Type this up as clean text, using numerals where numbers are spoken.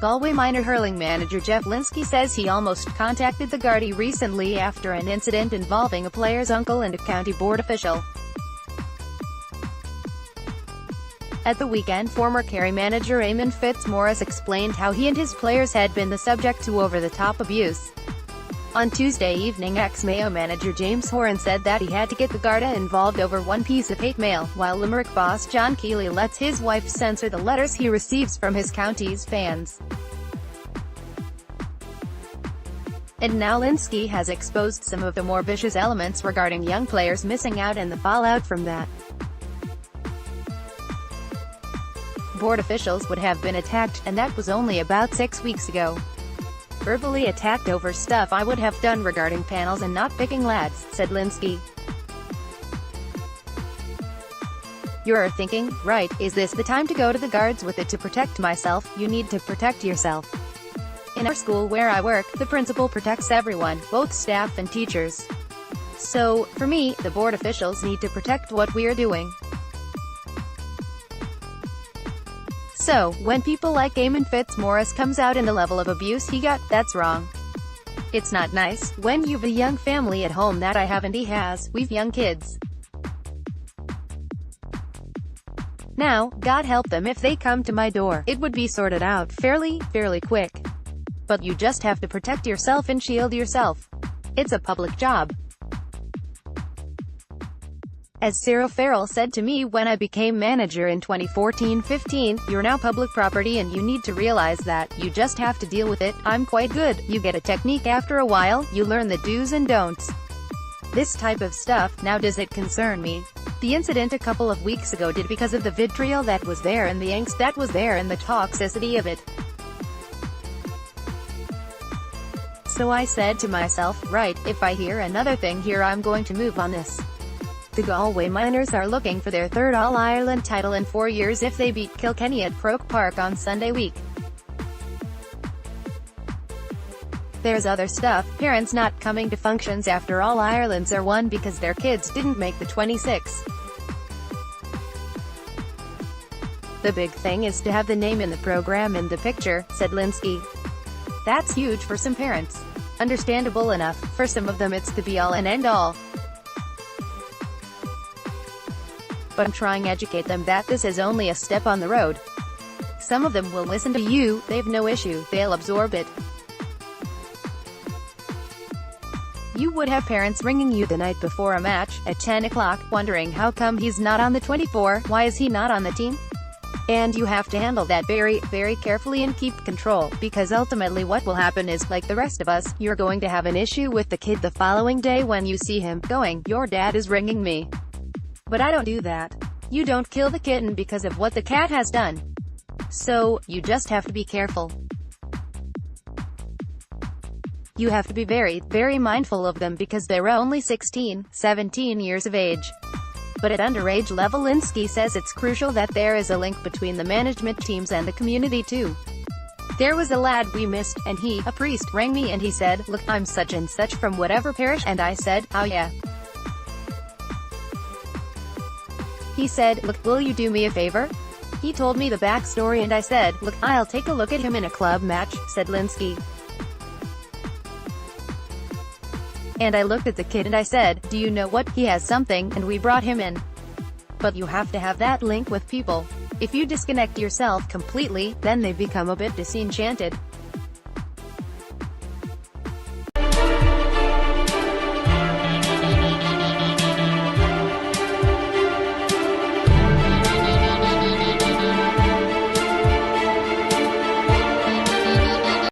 Galway minor hurling manager Jeff Linsky says he almost contacted the Gardaí recently after an incident involving a player's uncle and a county board official. At the weekend, former Kerry manager Eamon Fitzmaurice explained how he and his players had been the subject to over-the-top abuse. On Tuesday evening, ex-Mayo manager James Horan said that he had to get the Garda involved over one piece of hate mail, while Limerick boss John Keeley lets his wife censor the letters he receives from his county's fans. And now Linsky has exposed some of the more vicious elements regarding young players missing out and the fallout from that. Board officials would have been attacked, and that was only about 6 weeks ago. Verbally attacked over stuff I would have done regarding panels and not picking lads, said Linsky. You're thinking, right, is this the time to go to the guards with it to protect myself? You need to protect yourself. In our school where I work, the principal protects everyone, both staff and teachers. So, for me, the board officials need to protect what we're doing. So, when people like Eamon Fitzmaurice comes out in the level of abuse he got, that's wrong. It's not nice, when you've a young family at home that I have and he has, we've young kids. Now, God help them if they come to my door, it would be sorted out fairly quick. But you just have to protect yourself and shield yourself. It's a public job. As Cyril Farrell said to me when I became manager in 2014-15, you're now public property and you need to realize that, you just have to deal with it. I'm quite good, you get a technique after a while, you learn the do's and don'ts. This type of stuff, now does it concern me? The incident a couple of weeks ago did because of the vitriol that was there and the angst that was there and the toxicity of it. So I said to myself, right, if I hear another thing here I'm going to move on this. The Galway Miners are looking for their third All-Ireland title in 4 years if they beat Kilkenny at Croke Park on Sunday week. There's other stuff, parents not coming to functions after All-Irelands are won because their kids didn't make the 26. The big thing is to have the name in the program in the picture, said Linsky. That's huge for some parents. Understandable enough, for some of them it's the be-all and end-all. But I'm trying to educate them that this is only a step on the road. Some of them will listen to you, they've no issue, they'll absorb it. You would have parents ringing you the night before a match, at 10 o'clock, wondering how come he's not on the 24, why is he not on the team? And you have to handle that very carefully and keep control, because ultimately what will happen is, like the rest of us, you're going to have an issue with the kid the following day when you see him, going, your dad is ringing me. But I don't do that. You don't kill the kitten because of what the cat has done. So, you just have to be careful. You have to be very mindful of them because they're only 16, 17 years of age. But at underage level, Linsky says it's crucial that there is a link between the management teams and the community too. There was a lad we missed, and he, a priest, rang me and he said, look, I'm such and such from whatever parish, and I said, oh yeah. He said, look, will you do me a favor? He told me the backstory and I said, look, I'll take a look at him in a club match, said Linsky. And I looked at the kid and I said, do you know what, he has something, and we brought him in. But you have to have that link with people. If you disconnect yourself completely, then they become a bit disenchanted.